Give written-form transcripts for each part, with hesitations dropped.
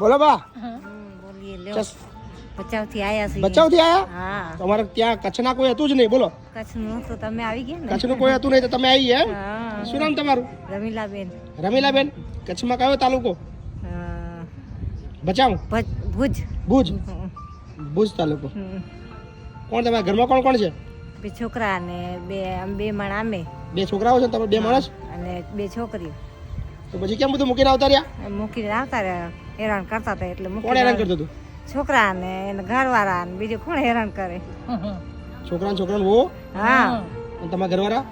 બોલો બા બોલીએ લ્યો બચાવ થી આયા છીએ બચાવ થી આયા હા તમારે ત્યાં કચ્છના કોઈ હતું જ નહીં બોલો કચ્છનું તો તમે આવી ગયા ને કચ્છનું કોઈ હતું નહીં તો તમે આવી ગયા એમ? હા શું નામ તમારું રમીલાબેન રમીલાબેન કચ્છમાં કયો તાલુકો બચાવ ભુજ ભુજ ભુજ તાલુકો કોણ તમારા ઘરમાં કોણ કોણ છે બે છોકરા ને બે માણ આમે બે છોકરાઓ છે તમારે બે માણસ અને બે છોકરીઓ તો પછી કેમ બધું મૂકીને આવતા રહ્યા મૂકીને આવતા રહ્યા હેરાન કરતા હતા એટલે કોણ હેરાન કરતું હતું છોકરા ને એના ઘરવાળા ને બીજું કોણ હેરાન કરે છોકરાને વો હા અને તમારા ઘરવાળા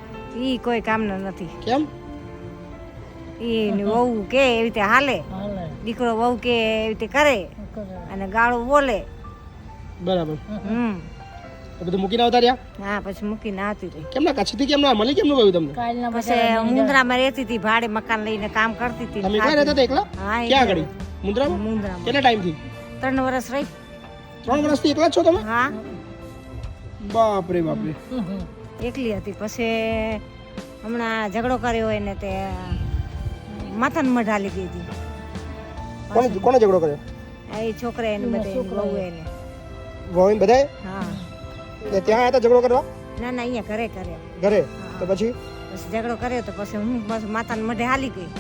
ઈ કોઈ કામનો નથી કેમ ઈ વહુ કે એવી રીતે હાલે દીકરો વહુ કે એવી રીતે કરે અને ગાળું બોલે બરાબર હમ તો બધું મૂકીને આવતા રહ્યા હા પછી મૂકીને આવતી હતી કેમના કચ્છથી કેમના મળી કેમનું ગયું તમને પછી મુંદ્રામાં રહેતી હતી ભાડે મકાન લઈને કામ કરતી હતી તમે ક્યાં રહેતા હતા એકલા હા ક્યાં આગળ મુન્દ્રામાં મુંદ્રામાં કેટલા ટાઈમથી 3 વર્ષ રહી 3 વર્ષથી એકલા જ છો તમે હા બાપરે બાપરે એકલી હતી પછી હમણાં ઝઘડો કર્યો એને તે માથાને મઢ હાલી ગઈ હતી કોણે ઝઘડો કર્યો એ છોકરા એને બધે વહુ એને વહીને બધાએ હા ત્યાં આવ્યા હતા ઝઘડો કરવા ના ના અહીંયા ઘરે કર્યો ઘરે તો પછી ઝઘડો કર્યો તો પછી હું પાછું માતાને મઢે હાલી ગઈ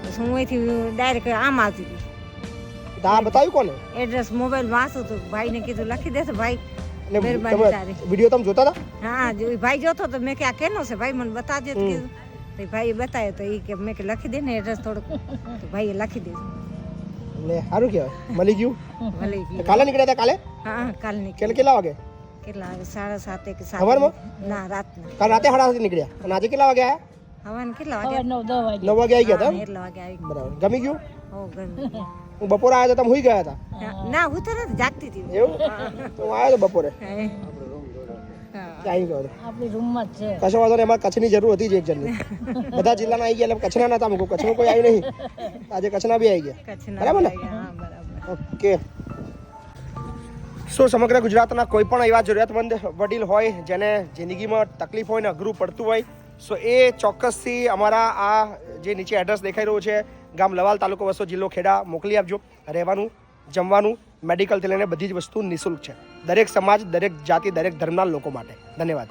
પછી હું અહીંથી ડાયરેક્ટ આમ આવતી હતી તો આ બતાવ્યું કોને એડ્રેસ મોબાઈલ વાંચું હતું ભાઈને કીધું લખી દેશે ભાઈ એટલે મહેરબાની તારી વિડીયો તમે જોતા હતા હા જો ભાઈ જોતો તો મેં કે આ કેનો છે ભાઈ મને બતાવજે તો કીધું તો ભાઈએ બતાવ્યો તો એ કે મેં કે લખી દે ને એડ્રેસ થોડુંક તો ભાઈએ લખી દીધું એટલે સારું કહેવાય મળી ગયું ભલે ગયું કાલે નીકળ્યા હતા કાલે હા કાલ નીકળી કેટલા વાગે કેટલા વાગે 7:30 કે 7 સવારમાં? ના રાતના કાલ રાતે 7:30 નીકળ્યા અને આજે કેટલા વાગે આવ્યા હવાને કેટલા વાગે 9 વાગે આવી ગયા હતા એમ? એટલા વાગે આવી બરાબર ગમી ગયું હો ગમી હું બપોરે આવ્યા હતા તમે હુઈ ગયા હતા ના હું તો નથી જાગતી હતી એવું તો હું આવ્યો હતો બપોરે હા. આવી ગયો હતો આપણી રૂમમાં જ છે કશો વાંધો નહીં અમારે કચ્છની જરૂર હતી જ એક જણની બધા જિલ્લાના આવી ગયા એટલે કચ્છના નતા મૂકું કચ્છમાં કોઈ આવી નહીં આજે કચ્છના બી આવી ગયા કચ્છના બરાબર ને હા બરાબર ઓકે સો સમગ્ર ગુજરાતના કોઈ પણ એવા જરૂરિયાતમંદ વડીલ હોય જેને જિંદગીમાં તકલીફ હોય ને અઘરું પડતું હોય સો એ ચોક્કસથી અમારા આ જે નીચે એડ્રેસ દેખાઈ રહ્યું છે ગામ લવાલ તાલુકો વસો જિલ્લો ખેડા મોકલી આપજો રહેવાનું જમવાનું મેડિકલથી લઈને બધી જ વસ્તુ નિઃશુલ્ક છે દરેક સમાજ દરેક જાતિ દરેક ધર્મના લોકો માટે ધન્યવાદ